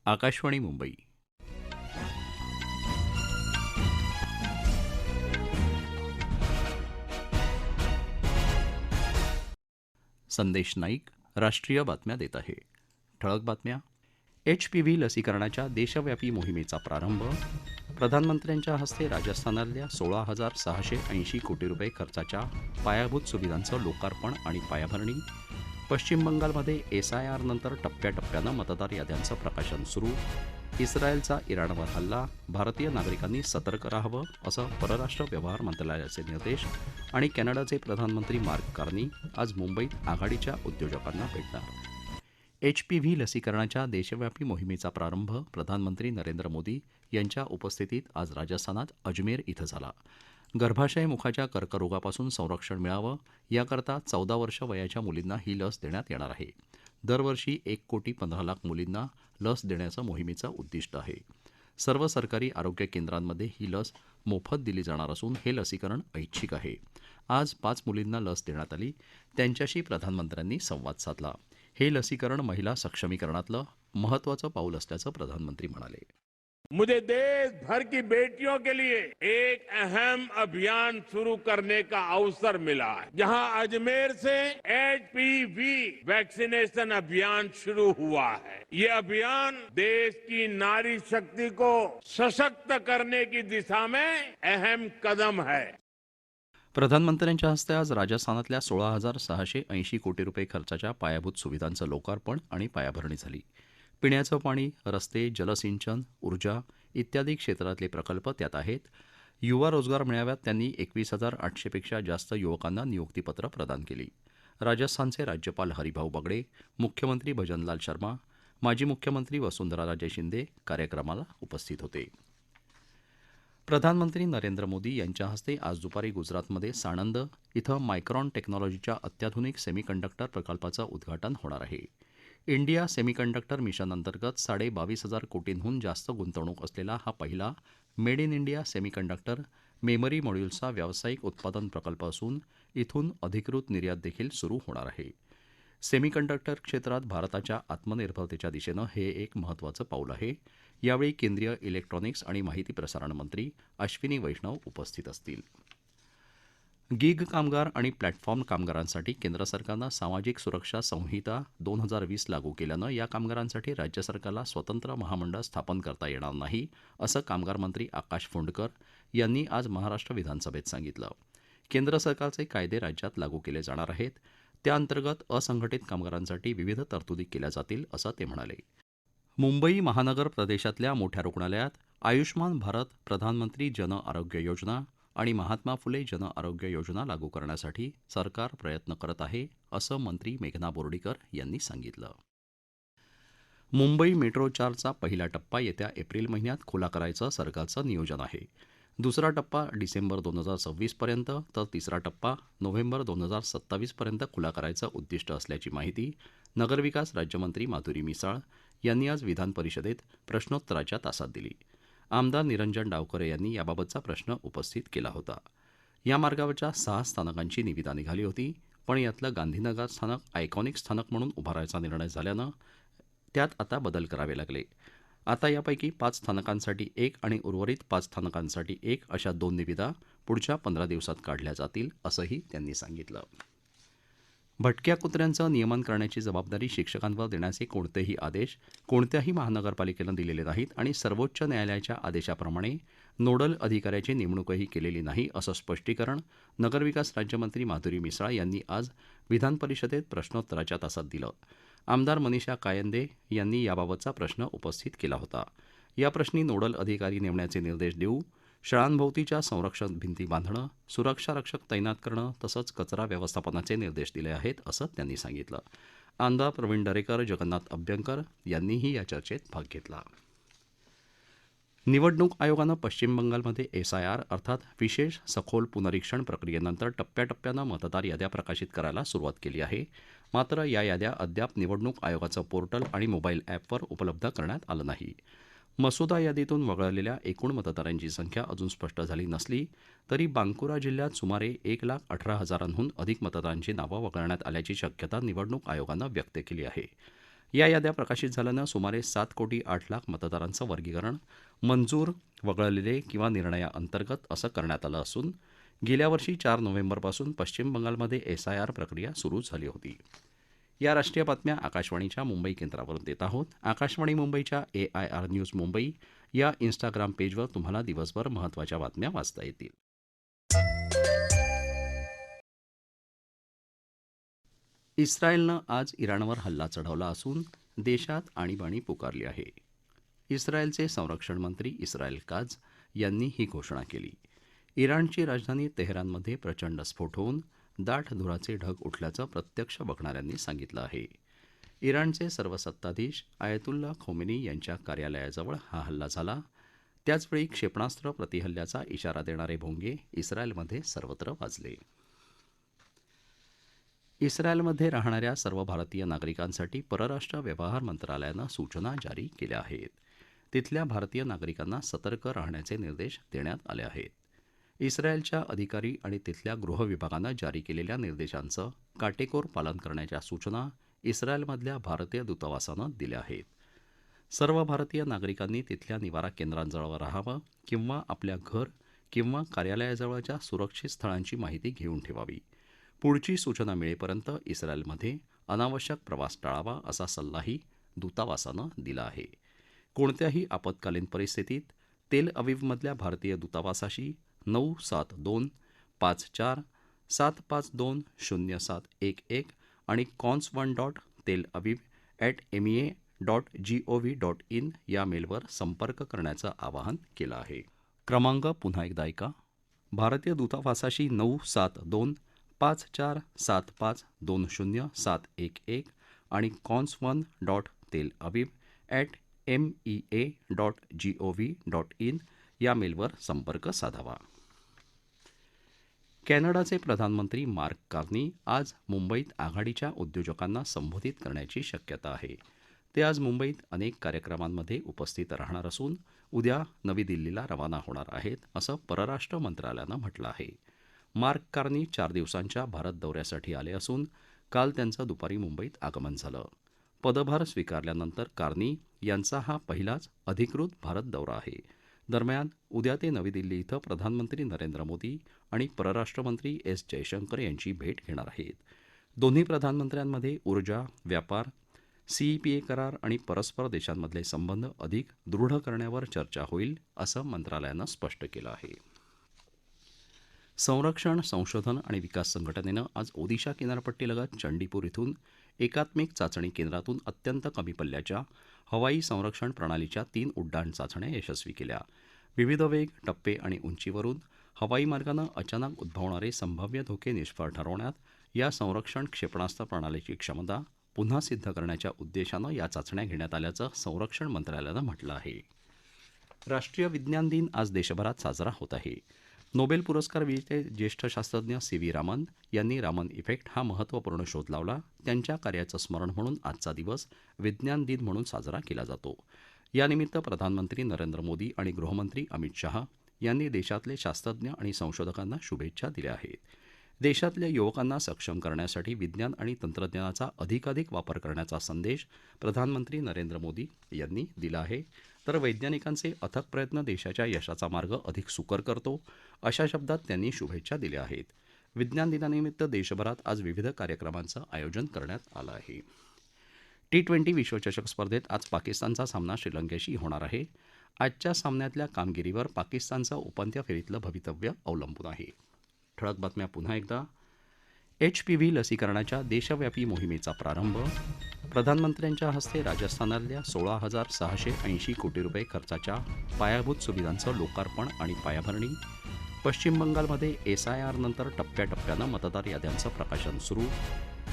आकाशवाणी मुंबई. संदेश नाईक राष्ट्रीय बातम्या देत आहे. ठळक बातम्या. HPV लसीकरणाच्या देशव्यापी मोहिमेचा प्रारंभ. प्रधानमंत्र्यांच्या हस्ते राजस्थानातल्या 16,680 कोटी रुपये खर्चाच्या पायाभूत सुविधांचं लोकार्पण आणि पायाभरणी. पश्चिम बंगालमध्ये SIR नंतर टप्प्याटप्प्यानं मतदार याद्यांचं प्रकाशन सुरू. इस्रायलचा इराणवर हल्ला, भारतीय नागरिकांनी सतर्क राहावं असं परराष्ट्र व्यवहार मंत्रालयाचे निर्देश. आणि कॅनडाचे प्रधानमंत्री मार्क कार्नी आज मुंबईत आघाडीच्या उद्योजकांना भेटणार. HPV लसीकरणाच्या देशव्यापी मोहिमेचा प्रारंभ प्रधानमंत्री नरेंद्र मोदी यांच्या उपस्थितीत आज राजस्थानात अजमेर इथं झाला. गर्भाशय मुखाच्या कर्करोगापासून संरक्षण मिळावं याकरता 14 वर्ष वयाच्या मुलींना ही लस देण्यात येणार आहे. दरवर्षी 1,15,00,000 मुलींना लस देण्याचं मोहिमेचं उद्दिष्ट आहे. सर्व सरकारी आरोग्य केंद्रांमध्ये ही लस मोफत दिली जाणार असून हे लसीकरण ऐच्छिक आहे. आज 5 मुलींना लस देण्यात आली. त्यांच्याशी प्रधानमंत्र्यांनी संवाद साधला. हे लसीकरण महिला सक्षमीकरणातलं महत्त्वाचं पाऊल असल्याचं प्रधानमंत्री म्हणाले. मुझे देश भर की बेटियों के लिए एक अहम अभियान शुरू करने का अवसर मिला है, जहां अजमेर से HPV वैक्सीनेशन अभियान शुरू हुआ है. ये अभियान देश की नारी शक्ति को सशक्त करने की दिशा में अहम कदम है. प्रधानमंत्र्यांच्या हस्ते आज राजस्थानातल्या 16,680 कोटी रुपये खर्चाच्या पायाभूत सुविधांचं लोकार्पण आणि पायाभरणी झाली. पिण्याचं पाणी, रस्ते, जलसिंचन, ऊर्जा इत्यादी क्षेत्रातले प्रकल्प त्यात आहेत. युवा रोजगार मेळाव्यात त्यांनी 21,800 पेक्षा जास्त युवकांना नियुक्तीपत्र प्रदान केली. राजस्थानचे राज्यपाल हरिभाऊ बगडे, मुख्यमंत्री भजनलाल शर्मा, माजी मुख्यमंत्री वसुंधराराजे शिंदे कार्यक्रमाला उपस्थित होते. प्रधानमंत्री नरेंद्र मोदी यांच्या हस्ते आज दुपारी गुजरातमध्ये साणंद इथं मायक्रॉन टेक्नॉलॉजीच्या अत्याधुनिक सेमीकंडक्टर प्रकल्पाचं उद्घाटन होणार आहे. इंडिया सेमीकंडक्टर मिशन अंतर्गत 22,500 कोटींहून जास्त गुंतवणूक असलेला हा पहिला made in India semiconductor memory मॉड्यूल्सचा व्यावसायिक उत्पादन प्रकल्प असून इथून अधिकृत निर्यात देखील सुरू होणार आहे. सेमीकंडक्टर क्षेत्रात भारताच्या आत्मनिर्भरतेच्या दिशेनं हे एक महत्त्वाचं पाऊल आहे. यावेळी केंद्रीय इलेक्ट्रॉनिक्स आणि माहिती प्रसारण मंत्री अश्विनी वैष्णव उपस्थित असतील. गिग कामगार आणि प्लॅटफॉर्म कामगारांसाठी केंद्र सरकारनं सामाजिक सुरक्षा संहिता 2020 लागू केल्यानं या कामगारांसाठी राज्य सरकारला स्वतंत्र महामंडळ स्थापन करता येणार नाही, असं कामगार मंत्री आकाश फुंडकर यांनी आज महाराष्ट्र विधानसभेत सांगितलं. केंद्र सरकारचे कायदे राज्यात लागू केले जाणार आहेत. त्याअंतर्गत असंघटित कामगारांसाठी विविध तरतुदी केल्या जातील, असं ते म्हणाले. मुंबई महानगर प्रदेशातल्या मोठ्या रुग्णालयात आयुष्मान भारत, प्रधानमंत्री जन आरोग्य योजना आणि महात्मा फुले जन आरोग्य योजना लागू करण्यासाठी सरकार प्रयत्न करत आहे, असं मंत्री मेघना बोर्डीकर यांनी सांगितलं. मुंबई मेट्रो 4चा पहिला टप्पा येत्या एप्रिल महिन्यात खुला करायचं सरकारचं नियोजन आहे. दुसरा टप्पा डिसेंबर 2026 पर्यंत तर तिसरा टप्पा नोव्हेंबर 2027 पर्यंत खुला करायचं उद्दिष्ट असल्याची माहिती नगरविकास राज्यमंत्री माधुरी मिसाळ यांनी आज विधान परिषदेत प्रश्नोत्तराच्या तासात दिली. आमदार निरंजन डावकरे यांनी याबाबतचा प्रश्न उपस्थित केला होता. या मार्गावरच्या 6 स्थानकांची निविदा निघाली होती, पण यातलं गांधीनगर स्थानक आयकॉनिक स्थानक म्हणून उभारायचा निर्णय झाल्यानं त्यात आता बदल करावे लागले. आता यापैकी 5 स्थानकांसाठी 1 आणि उर्वरित 5 स्थानकांसाठी 1 अशा 2 निविदा पुढच्या 15 दिवसात काढल्या जातील, असंही त्यांनी सांगितलं. भटक्या कुत्र्यांचं नियमन करण्याची जबाबदारी शिक्षकांवर देण्याचे कोणतेही आदेश कोणत्याही महानगरपालिकेनं दिलेले नाहीत आणि सर्वोच्च न्यायालयाच्या आदेशाप्रमाणे नोडल अधिकाऱ्याची नेमणूकही केलेली नाही, असं स्पष्टीकरण नगरविकास राज्यमंत्री माधुरी मिसाळ यांनी आज विधानपरिषदेत प्रश्नोत्तराच्या तासात दिलं. आमदार मनीषा कायंदे यांनी याबाबतचा प्रश्न उपस्थित केला होता. या प्रश्नी नोडल अधिकारी नेमण्याचे निर्देश देऊ, शाळांभोवतीच्या संरक्षण भिंती बांधणं, सुरक्षा रक्षक तैनात करणं तसंच कचरा व्यवस्थापनाचे निर्देश दिले आहेत, असं त्यांनी सांगितलं. आमदार प्रवीण दरेकर, जगन्नाथ अभ्यंकर यांनीही या चर्चेत भाग घेतला. निवडणूक आयोगानं पश्चिम बंगालमध्ये SIR अर्थात विशेष सखोल पुनरीक्षण प्रक्रियेनंतर टप्प्याटप्प्यानं मतदार याद्या प्रकाशित करायला सुरुवात केली आहे. मात्र या याद्या अद्याप निवडणूक आयोगाचं पोर्टल आणि मोबाईल ॲपवर उपलब्ध करण्यात आलं नाही. मसुदा यादीतून वगळलेल्या एकूण मतदारांची संख्या अजून स्पष्ट झाली नसली तरी बांकुरा जिल्ह्यात सुमारे 1,18,000हून अधिक मतदारांची नावं वगळण्यात आल्याची शक्यता निवडणूक आयोगानं व्यक्त केली आहे. या याद्या प्रकाशित झाल्यानं सुमारे 7,08,00,000 मतदारांचं वर्गीकरण मंजूर, वगळलेले किंवा निर्णयाअंतर्गत असं करण्यात आलं असून गेल्या वर्षी 4 नोव्हेंबरपासून पश्चिम बंगालमध्ये SIR प्रक्रिया सुरू झाली होती. या राष्ट्रीय बातम्या आकाशवाणीच्या मुंबई केंद्रावरून देत आहोत. आकाशवाणी मुंबईच्या AIR न्यूज मुंबई या इन्स्टाग्राम पेजवर तुम्हाला दिवसभर महत्त्वाच्या बातम्या वाचता येतील. इस्रायलनं आज इराणवर हल्ला चढवला असून देशात आणीबाणी पुकारली आहे. इस्रायलचे संरक्षण मंत्री इस्रायल काझ यांनी ही घोषणा केली. इराणची राजधानी तेहरानमध्ये प्रचंड स्फोट होऊन दाट धुराचे ढग उठल्याचं प्रत्यक्ष बघणाऱ्यांनी सांगितलं आहे. इराणचे सर्व सत्ताधीश आयतुल्ला खोमेनी यांच्या कार्यालयाजवळ हा हल्ला झाला. त्याचवेळी क्षेपणास्त्र प्रतिहल्ल्याचा इशारा देणारे भोंगे इस्रायलमध्ये सर्वत्र वाजले. इस्रायलमध्ये राहणाऱ्या सर्व भारतीय नागरिकांसाठी परराष्ट्र व्यवहार मंत्रालयानं सूचना जारी केल्या आहेत. तिथल्या भारतीय नागरिकांना सतर्क राहण्याचे निर्देश देण्यात आले आहेत. इस्रायलच्या अधिकारी आणि तिथल्या गृह विभागानं जारी केलेल्या निर्देशांचं काटेकोर पालन करण्याच्या सूचना इस्रायलमधल्या भारतीय दूतावासानं दिल्या आहेत. सर्व भारतीय नागरिकांनी तिथल्या निवारा केंद्रांजवळ राहावं किंवा आपल्या घर किंवा कार्यालयाजवळच्या सुरक्षित स्थळांची माहिती घेऊन ठेवावी. पुढची सूचना मिळेपर्यंत इस्रायलमध्ये अनावश्यक प्रवास टाळावा असा सल्लाही दूतावासानं दिला आहे. कोणत्याही आपत्कालीन परिस्थितीत तेल अवीवमधल्या भारतीय दूतावासाशी 972 54 752 0711 आणि cons1.telaviv@mea.gov.in या मेलवर संपर्क करण्याचं आवाहन केलं आहे. क्रमांक पुन्हा एकदा ऐका. भारतीय दूतावासाशी 972 54 752 आणि cons1.telaviv@mea.gov.in या मेलवर संपर्क साधावा. कॅनडाचे प्रधानमंत्री मार्क कार्नी आज मुंबईत आघाडीच्या उद्योजकांना संबोधित करण्याची शक्यता आहे. ते आज मुंबईत अनेक कार्यक्रमांमध्ये उपस्थित राहणार असून उद्या नवी दिल्लीला रवाना होणार आहेत, असं परराष्ट्र मंत्रालयानं म्हटलं आहे. मार्क कार्नी 4 दिवसांच्या भारत दौऱ्यासाठी आले असून काल त्यांचं दुपारी मुंबईत आगमन झालं. पदभार स्वीकारल्यानंतर कार्नी यांचा हा पहिलाच अधिकृत भारत दौरा आहे. दरम्यान उद्या ते नवी दिल्ली इथं प्रधानमंत्री नरेंद्र मोदी आणि परराष्ट्रमंत्री S. जयशंकर यांची भेट घेणार आहेत. दोन्ही प्रधानमंत्र्यांमध्ये ऊर्जा, व्यापार, CEPA करार आणि परस्पर देशांमधले संबंध अधिक दृढ करण्यावर चर्चा होईल, असं मंत्रालयानं स्पष्ट केलं आहे. संरक्षण, संशोधन आणि विकास संघटनेनं आज ओदिशा किनारपट्टीलगत चंडीपूर इथून एकात्मिक चाचणी केंद्रातून अत्यंत कमी पल्ल्याच्या हवाई संरक्षण प्रणालीच्या 3 उड्डाण चाचण्या यशस्वी केल्या. विविध वेग, टप्पे आणि उंचीवरून हवाई मार्गानं अचानक उद्भवणारे संभाव्य धोके निष्फळ ठरवण्यात या संरक्षण क्षेपणास्त्र प्रणालीची क्षमता पुन्हा सिद्ध करण्याच्या उद्देशानं या चाचण्या घेण्यात आल्याचं संरक्षण मंत्रालयानं म्हटलं आहे. राष्ट्रीय विज्ञान दिन आज देशभरात साजरा होत आहे. नोबेल पुरस्कार विजेते ज्येष्ठ शास्त्रज्ञ CV रामन यांनी रामन इफेक्ट हा महत्त्वपूर्ण शोध लावला. त्यांच्या कार्याचं स्मरण म्हणून आजचा दिवस विज्ञान दिन म्हणून साजरा केला जातो. यानिमित्त प्रधानमंत्री नरेंद्र मोदी आणि गृहमंत्री अमित शहा यांनी देशातले शास्त्रज्ञ आणि संशोधकांना शुभेच्छा दिल्या आहेत. देशातल्या युवकांना सक्षम करण्यासाठी विज्ञान आणि तंत्रज्ञानाचा अधिकाधिक वापर करण्याचा संदेश प्रधानमंत्री नरेंद्र मोदी यांनी दिला आहे. तर वैज्ञानिकांचे अथक प्रयत्न देशाच्या यशाचा मार्ग अधिक सुकर करतो, अशा शब्दात त्यांनी शुभेच्छा दिल्या आहेत. विज्ञान दिनानिमित्त देशभरात आज विविध कार्यक्रमांचं आयोजन करण्यात आलं आहे. T20 विश्वचषक स्पर्धेत आज पाकिस्तानचा सामना श्रीलंकेशी होणार आहे. आजच्या सामन्यातल्या कामगिरीवर पाकिस्तानचं उपांत्य फेरीतलं भवितव्य अवलंबून आहे. ठळक बातम्या पुन्हा एकदा. HPV लसीकरणाच्या देशव्यापी मोहिमेचा प्रारंभ. प्रधानमंत्र्यांच्या हस्ते राजस्थानातल्या 16,680 कोटी रुपये खर्चाच्या पायाभूत सुविधांचं लोकार्पण आणि पायाभरणी. पश्चिम बंगालमध्ये SIR नंतर टप्प्याटप्प्यानं मतदार याद्यांचं प्रकाशन सुरू.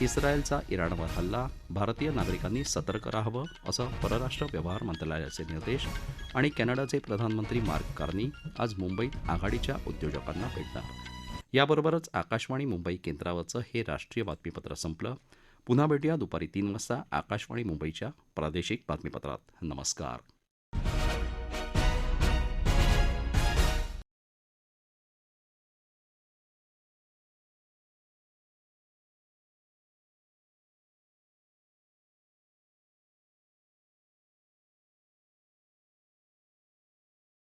इस्रायलचा इराणवर हल्ला, भारतीय नागरिकांनी सतर्क राहावं असं परराष्ट्र व्यवहार मंत्रालयाचे निर्देश. आणि कॅनडाचे प्रधानमंत्री मार्क कार्नी आज मुंबईत आघाडीच्या उद्योजकांना भेटणार. याबरोबरच आकाशवाणी मुंबई केंद्रावरचं हे राष्ट्रीय बातमीपत्र संपलं. पुन्हा भेटूया दुपारी 3 वाजता आकाशवाणी मुंबईच्या प्रादेशिक बातमीपत्रात. नमस्कार.